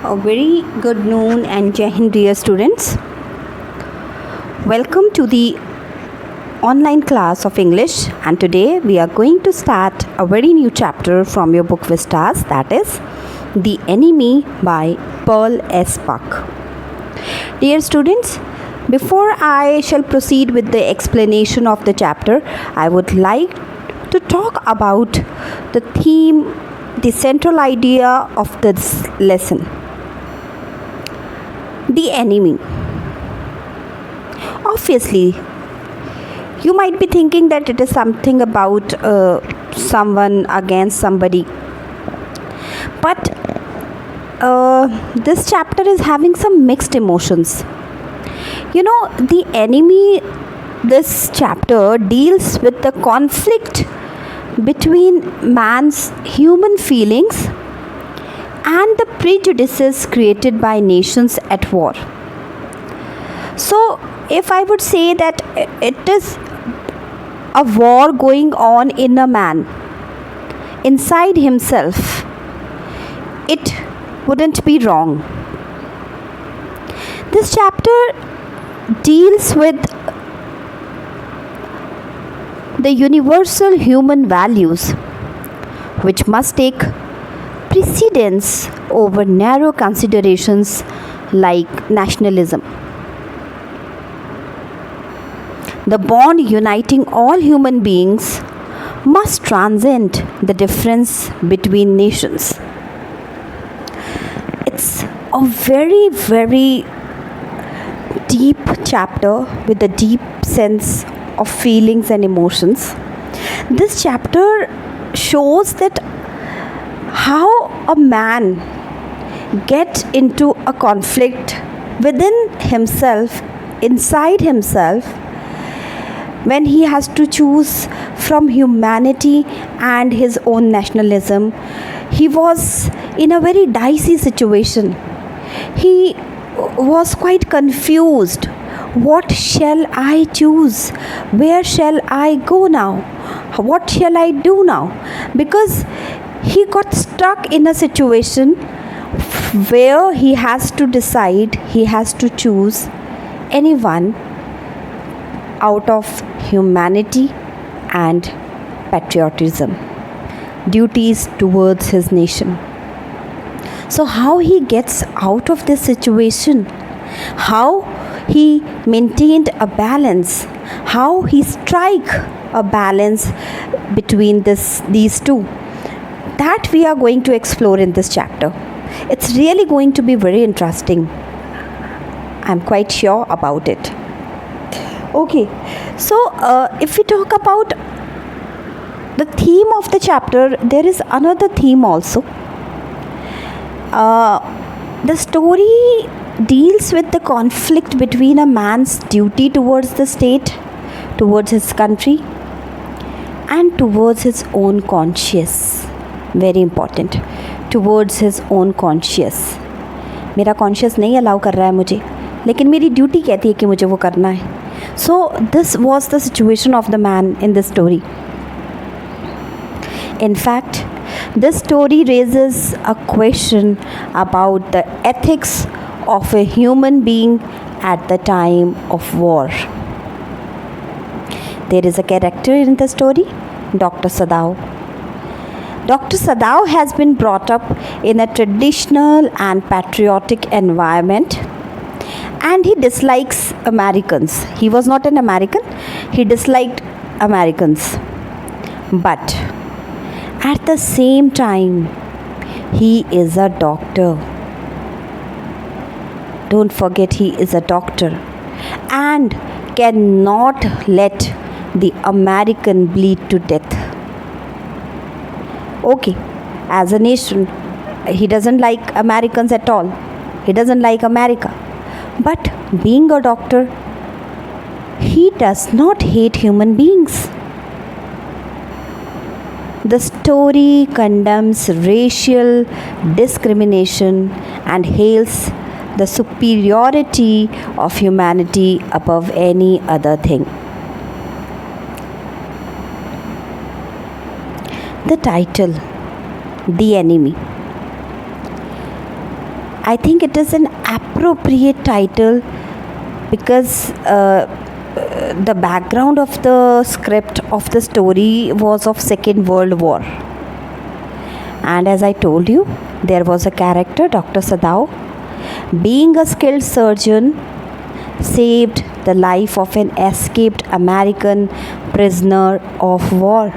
A very good noon and Jai Hind, dear students. Welcome to the online class of English, and today we are going to start a very new chapter from your book Vistas, that is The Enemy by Pearl S. Buck. Dear students, before I shall proceed with the explanation of the chapter, I would like to talk about the theme, the central idea of this lesson. The enemy. Obviously, you might be thinking that it is something about someone against somebody, but this chapter is having some mixed emotions. The enemy, this chapter deals with the conflict between man's human feelings and the prejudices created by nations at war. So, if I would say that it is a war going on in a man, inside himself, it wouldn't be wrong. This chapter deals with the universal human values which must take precedence over narrow considerations like nationalism. The bond uniting all human beings must transcend the difference between nations. It's a very, very deep chapter with a deep sense of feelings and emotions. This chapter shows that how a man gets into a conflict within himself, inside himself, when he has to choose from humanity and his own nationalism. He was in a very dicey situation. He was quite confused. What shall I choose? Where shall I go now? What shall I do now? Because he got stuck in a situation where he has to decide, he has to choose anyone out of humanity and patriotism, duties towards his nation. So how he gets out of this situation, how he maintained a balance, how he strike a balance between these two, that we are going to explore in this chapter. It's really going to be very interesting. I'm quite sure about it. Okay, so if we talk about the theme of the chapter, there is another theme also. The story deals with the conflict between a man's duty towards the state, towards his country, and towards his own conscience. Very important. Towards his own conscience. मेरा conscience नहीं allow कर रहा है मुझे, लेकिन मेरी duty कहती है कि मुझे वो करना है. So this was the situation of the man in this story. In fact, this story raises a question about the ethics of a human being at the time of war. There is a character in the story, Dr. Sadao. Dr. Sadao has been brought up in a traditional and patriotic environment, and he dislikes Americans. He was not an American, he disliked Americans. But at the same time, he is a doctor. Don't forget, he is a doctor and cannot let the American bleed to death. Okay, as a nation, he doesn't like Americans at all. He doesn't like America. But being a doctor, he does not hate human beings. The story condemns racial discrimination and hails the superiority of humanity above any other thing. The title, The Enemy. I think it is an appropriate title because the background of the script of the story was of Second World War. And as I told you, there was a character, Dr. Sadao, being a skilled surgeon, saved the life of an escaped American prisoner of war.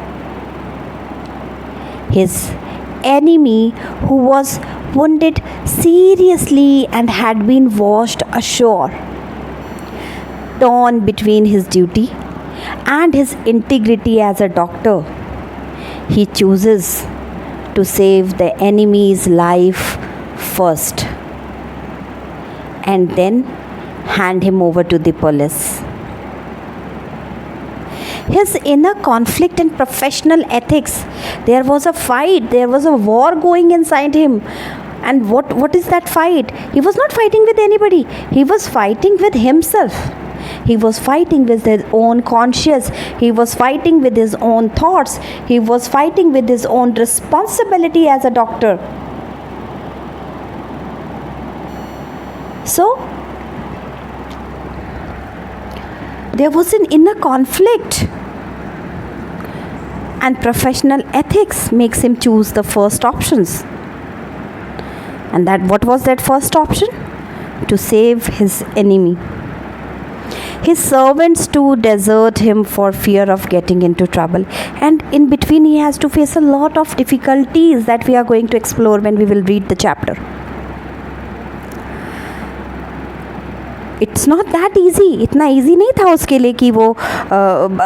His enemy, who was wounded seriously and had been washed ashore, torn between his duty and his integrity as a doctor, he chooses to save the enemy's life first and then hand him over to the police. His inner conflict and professional ethics, there was a fight, there was a war going inside him. And what is that fight? He was not fighting with anybody, he was fighting with himself. He was fighting with his own conscience. He was fighting with his own thoughts. He was fighting with his own responsibility as a doctor. So, there was an inner conflict. And professional ethics makes him choose the first options. And what was that first option? To save his enemy. His servants too desert him for fear of getting into trouble. And in between, he has to face a lot of difficulties that we are going to explore when we will read the chapter. It's not that easy. इतना easy नहीं था उसके लिए कि वो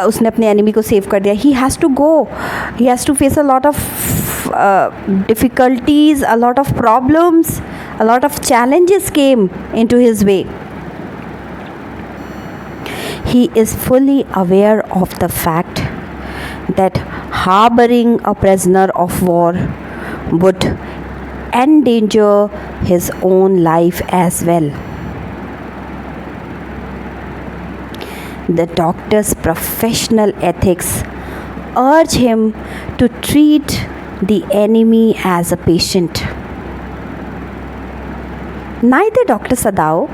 उसने अपने enemy को save कर दिया. He has to go. He has to face a lot of difficulties, a lot of problems, a lot of challenges came into his way. He is fully aware of the fact that harboring a prisoner of war would endanger his own life as well. The doctor's professional ethics urge him to treat the enemy as a patient. Neither Dr. Sadao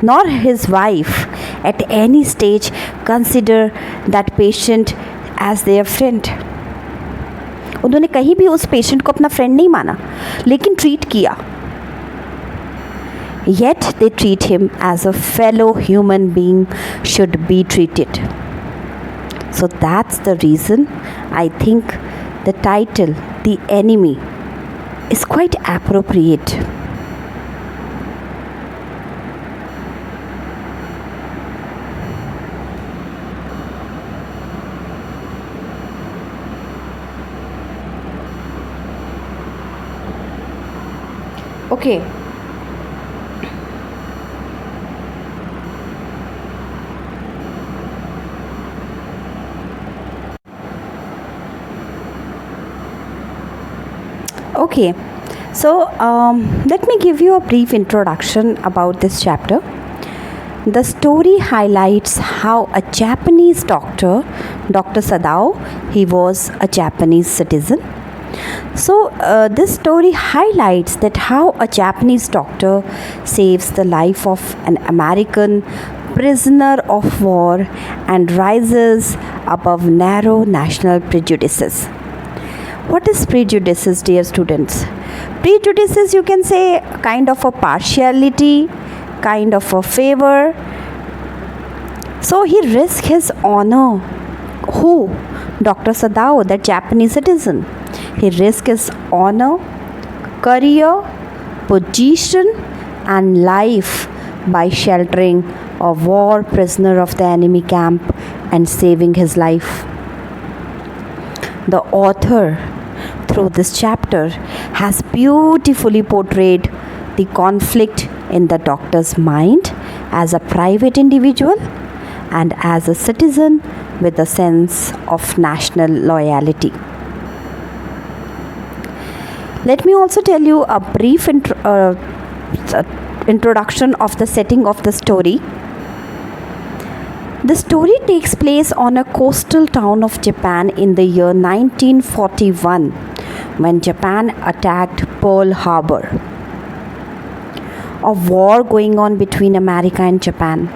nor his wife at any stage consider that patient as their friend. उन्होंने कहीं भी उस patient को अपना friend नहीं माना, लेकिन treat किया. Yet they treat him as a fellow human being should be treated. So that's the reason I think the title, The Enemy, is quite appropriate. Okay. Okay, so let me give you a brief introduction about this chapter. The story highlights how a Japanese doctor, Dr. Sadao, he was a Japanese citizen. So this story highlights that how a Japanese doctor saves the life of an American prisoner of war and rises above narrow national prejudices. What is prejudices, dear students? Prejudices, you can say, kind of a partiality, kind of a favor. So he risked his honor. Who? Dr. Sadao, the Japanese citizen. He risked his honor, career, position and life by sheltering a war prisoner of the enemy camp and saving his life. The author, through this chapter, has beautifully portrayed the conflict in the doctor's mind as a private individual and as a citizen with a sense of national loyalty. Let me also tell you a brief introduction of the setting of the story. The story takes place on a coastal town of Japan in the year 1941 when Japan attacked Pearl Harbor. of war going on between America and Japan.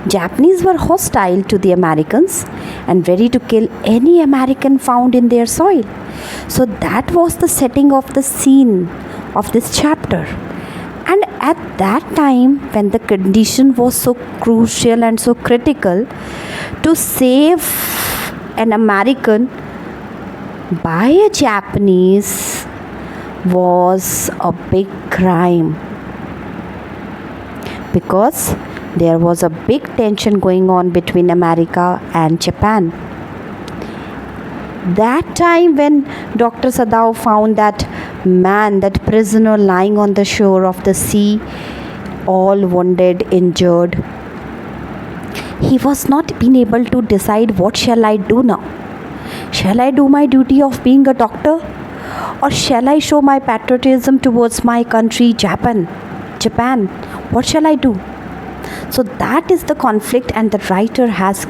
Japanese were hostile to the Americans and ready to kill any American found in their soil. So that was the setting of the scene of this chapter. And at that time, when the condition was so crucial and so critical, to save an American by a Japanese was a big crime, because there was a big tension going on between America and Japan. That time when Dr. Sadao found that man, that prisoner lying on the shore of the sea, all wounded, injured, he was not been able to decide, what shall I do now? Shall I do my duty of being a doctor? Or shall I show my patriotism towards my country, Japan? What shall I do? So that is the conflict, and the writer has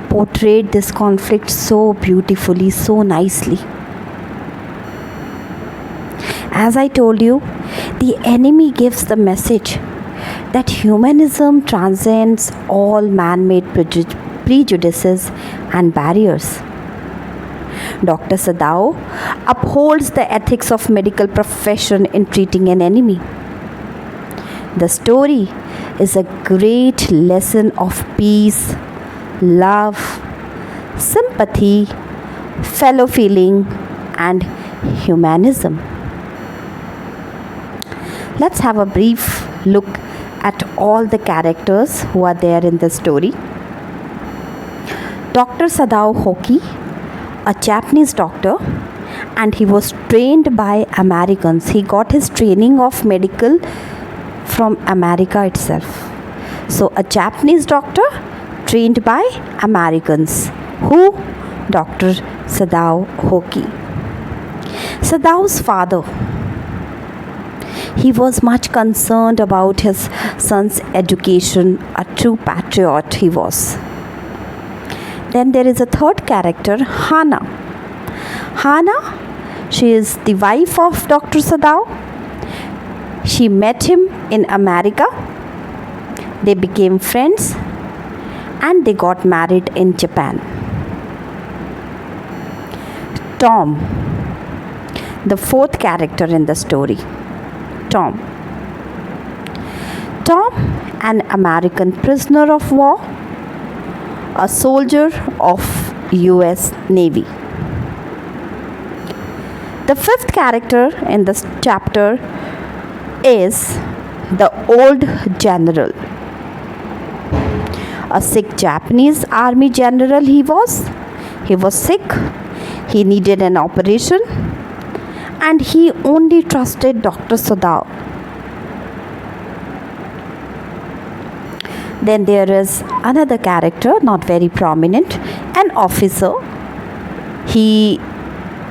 portrayed this conflict so beautifully, so nicely. As I told you, the enemy gives the message that humanism transcends all man-made prejudices and barriers. Dr. Sadao upholds the ethics of medical profession in treating an enemy. The story is a great lesson of peace, love, sympathy, fellow feeling, and humanism. Let's have a brief look at all the characters who are there in the story. Dr. Sadao Hoki, a Japanese doctor, and he was trained by Americans. He got his training of medical from America itself. So a Japanese doctor trained by Americans. Who? Dr. Sadao Hoki. Sadao's father, he was much concerned about his son's education. A true patriot he was. Then there is a third character, Hana. Hana, she is the wife of Dr. Sadao. She met him in America. They became friends and they got married in Japan. Tom, the fourth character in the story. Tom, an American prisoner of war, a soldier of US Navy. The fifth character in this chapter is the old general. A sick Japanese army general he was. He was sick. He needed an operation. And he only trusted Dr. Sadao. Then there is another character, not very prominent, an officer. He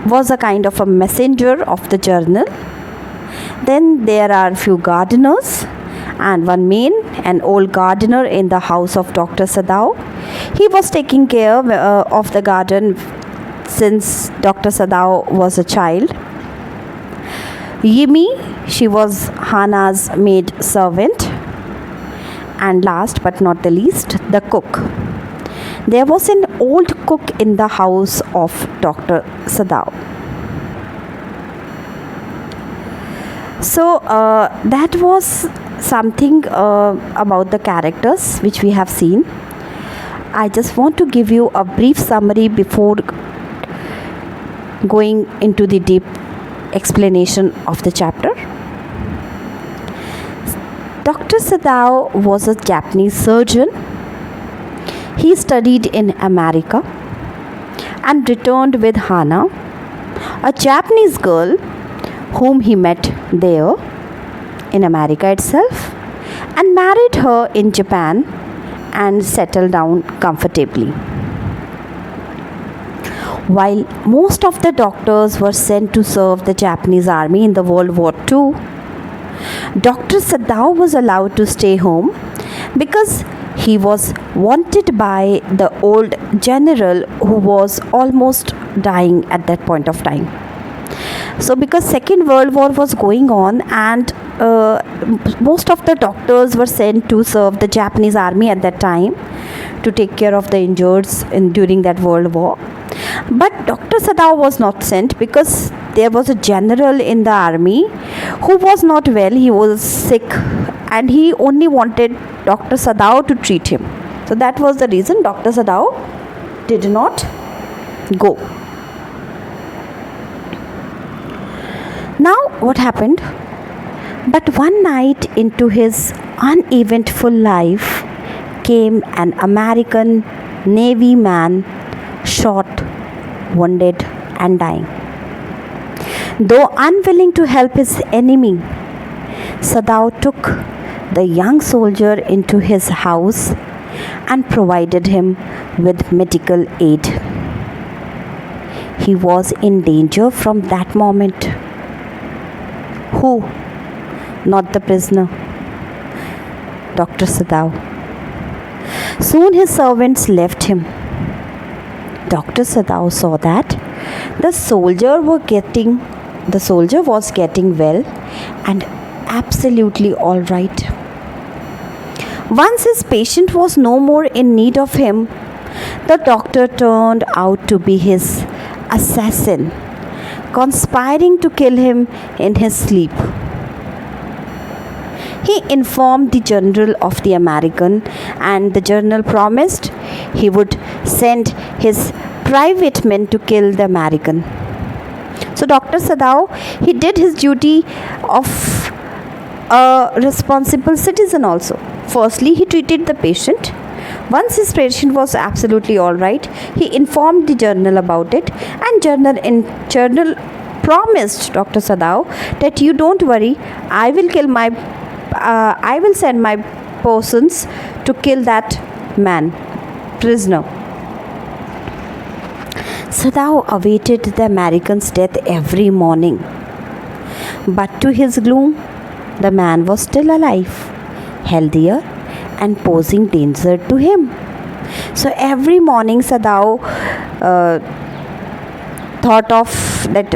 was a kind of a messenger of the journal. Then there are few gardeners and one man, an old gardener in the house of Dr. Sadao. He was taking care of the garden since Dr. Sadao was a child. Yimi, she was Hana's maid servant. And last but not the least, the cook. There was an old cook in the house of Dr. Sadao. So that was something about the characters which we have seen. I just want to give you a brief summary before going into the deep explanation of the chapter. Dr. Sadao was a Japanese surgeon. He studied in America and returned with Hana, a Japanese girl whom he met there in America itself, and married her in Japan and settled down comfortably. While most of the doctors were sent to serve the Japanese army in the World War II, Dr. Sadao was allowed to stay home because he was wanted by the old general who was almost dying at that point of time. So because Second World War was going on, and most of the doctors were sent to serve the Japanese army at that time, to take care of the injured during that world war. But Dr. Sadao was not sent because there was a general in the army who was not well. He was sick, and he only wanted Dr. Sadao to treat him. So that was the reason Dr. Sadao did not go. Now what happened? But one night into his uneventful life came an American Navy man, shot, wounded, and dying. Though unwilling to help his enemy, Sadao took the young soldier into his house and provided him with medical aid. He was in danger from that moment. Who? Not the prisoner, Dr. Sadao. Soon his servants left him. Dr. Sadao saw that the soldier was getting well and absolutely all right. Once his patient was no more in need of him, the doctor turned out to be his assassin, conspiring to kill him in his sleep. He informed the general of the American, and the general promised he would send his private men to kill the American. So Dr. Sadao, he did his duty of a responsible citizen also. Firstly, he treated the patient. Once his patient was absolutely all right, he informed the general about it, and general promised Dr. Sadao that you don't worry, I will send my persons to kill that man, prisoner. Sadao awaited the American's death every morning. But to his gloom, the man was still alive, healthier, and posing danger to him. So every morning Sadao thought of that,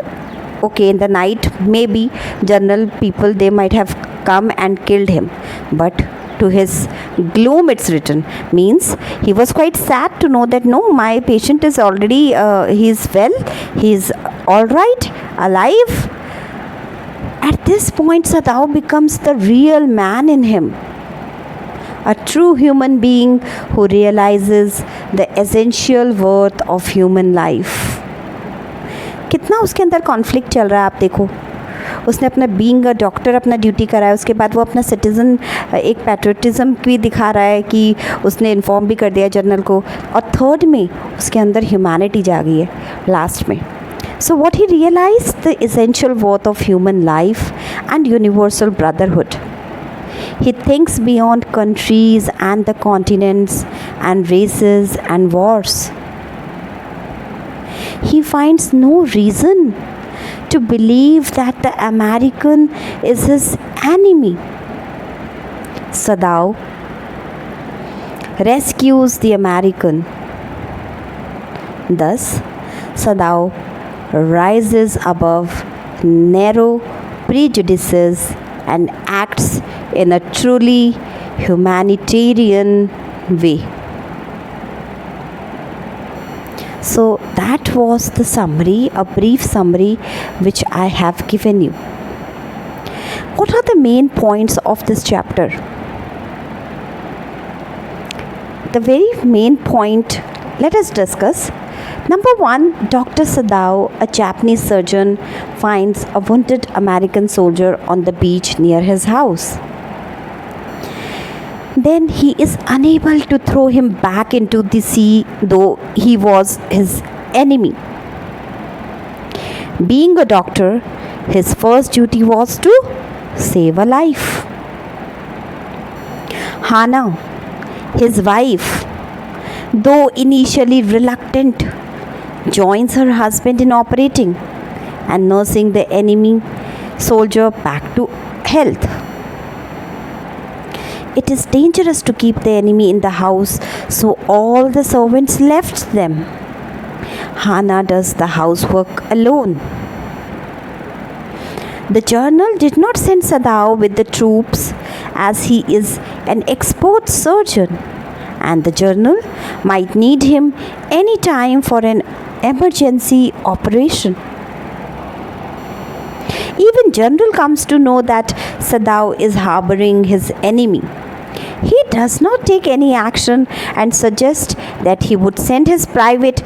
okay, in the night maybe general people, they might have come and killed him. But to his gloom, it's written, means he was quite sad to know that no, my patient is already he's well, he's all right, alive. At this point, Sadao becomes the real man in him, a true human being who realizes the essential worth of human life. कितना उसके अंदर conflict चल रहा है आप देखो. उसने अपना बीइंग अ डॉक्टर अपना ड्यूटी करा है, उसके बाद वो अपना सिटीज़न एक पैट्रियटिज़म भी दिखा रहा है कि उसने इन्फॉर्म भी कर दिया जनरल को, और थर्ड में उसके अंदर ह्यूमैनिटी जागी है लास्ट में. So what he realized, the essential worth of human life and universal brotherhood. He thinks beyond countries and the continents and races and wars. He finds no reason to believe that the American is his enemy. Sadao rescues the American. Thus, Sadao rises above narrow prejudices and acts in a truly humanitarian way. So that was the summary, a brief summary which I have given you. What are the main points of this chapter? The very main point, let us discuss. Number one, Dr. Sadao, a Japanese surgeon, finds a wounded American soldier on the beach near his house. Then he is unable to throw him back into the sea, though he was his enemy. Being a doctor, his first duty was to save a life. Hana, his wife, though initially reluctant, joins her husband in operating and nursing the enemy soldier back to health. It is dangerous to keep the enemy in the house, so all the servants left them. Hana does the housework alone. The journal did not send Sadao with the troops as he is an expert surgeon, and the journal might need him any time for an emergency operation. Even General comes to know that Sadao is harboring his enemy. He does not take any action and suggests that he would send his private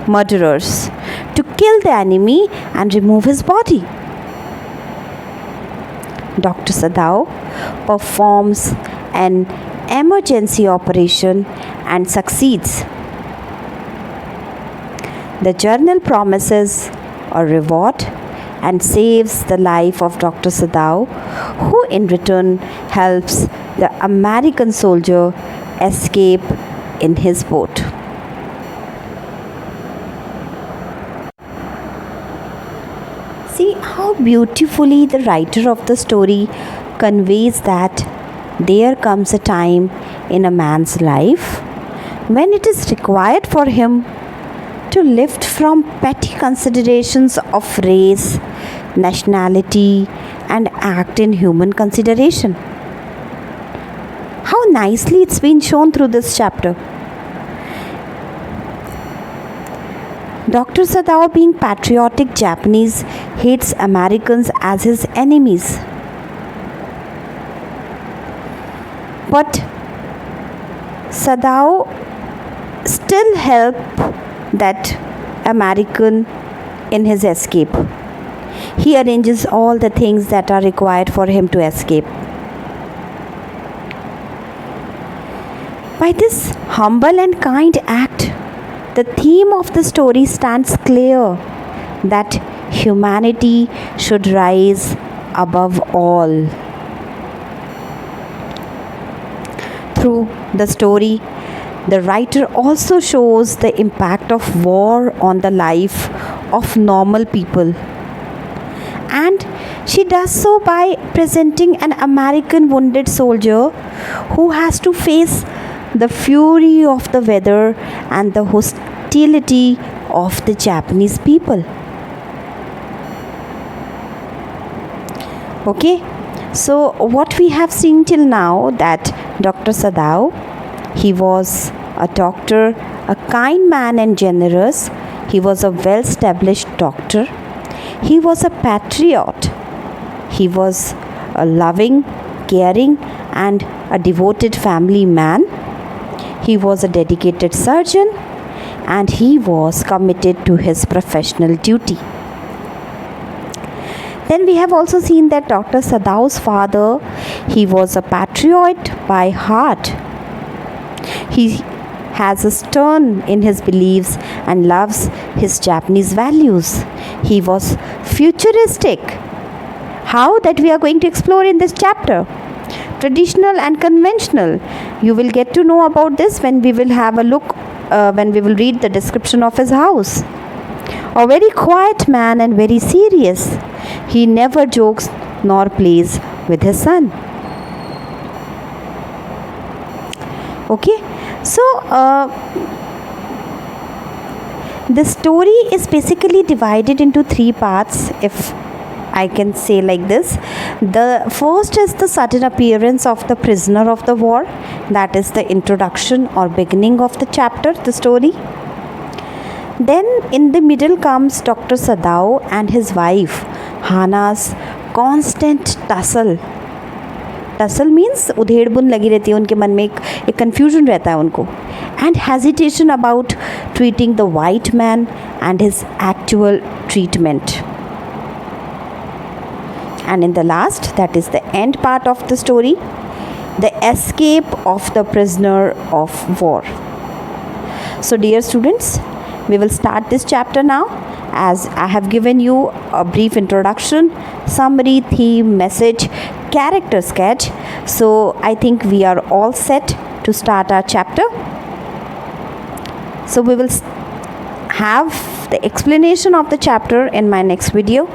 murderers, to kill the enemy and remove his body. Dr. Sadao performs an emergency operation and succeeds. The journal promises a reward and saves the life of Dr. Sadao, who in return helps the American soldier escape in his boat. See how beautifully the writer of the story conveys that there comes a time in a man's life when it is required for him to lift from petty considerations of race, nationality, and act in human consideration. How nicely it's been shown through this chapter. Dr. Sadao, being patriotic Japanese, hates Americans as his enemies. But Sadao still helped that American in his escape. He arranges all the things that are required for him to escape. By this humble and kind act, the theme of the story stands clear that humanity should rise above all. Through the story, the writer also shows the impact of war on the life of normal people. And she does so by presenting an American wounded soldier who has to face the fury of the weather and the hostility of the Japanese people. Okay, so what we have seen till now, that Dr. Sadao, he was a doctor, a kind man and generous. He was a well-established doctor. He was a patriot. He was a loving, caring, and a devoted family man. He was a dedicated surgeon, and he was committed to his professional duty. Then we have also seen that Dr. Sadao's father, he was a patriot by heart. He has a stern in his beliefs and loves his Japanese values. He was futuristic. How? That we are going to explore in this chapter. Traditional and conventional. You will get to know about this when we will have a look, when we will read the description of his house. A very quiet man and very serious. He never jokes nor plays with his son. Okay, so the story is basically divided into three parts, if I can say like this. The first is the sudden appearance of the prisoner of the war. That is the introduction or beginning of the chapter, the story. Then in the middle comes Dr. Sadao and his wife Hana's constant tussle. Tussle means उधेड़ बुन लगी रहती है उनके मन में, एक confusion रहता है उनको, and hesitation about treating the white man and his actual treatment. And in the last, that is the end part of the story, the escape of the prisoner of war. So dear students, we will start this chapter now, as I have given you a brief introduction, summary, theme, message, character sketch. So I think we are all set to start our chapter. So we will have the explanation of the chapter in my next video.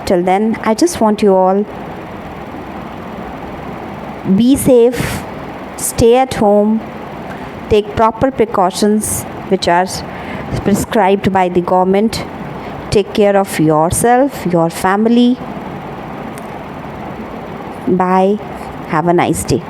Till then, I just want you all be safe, stay at home, take proper precautions which are prescribed by the government. Take care of yourself, your family. Bye. Have a nice day.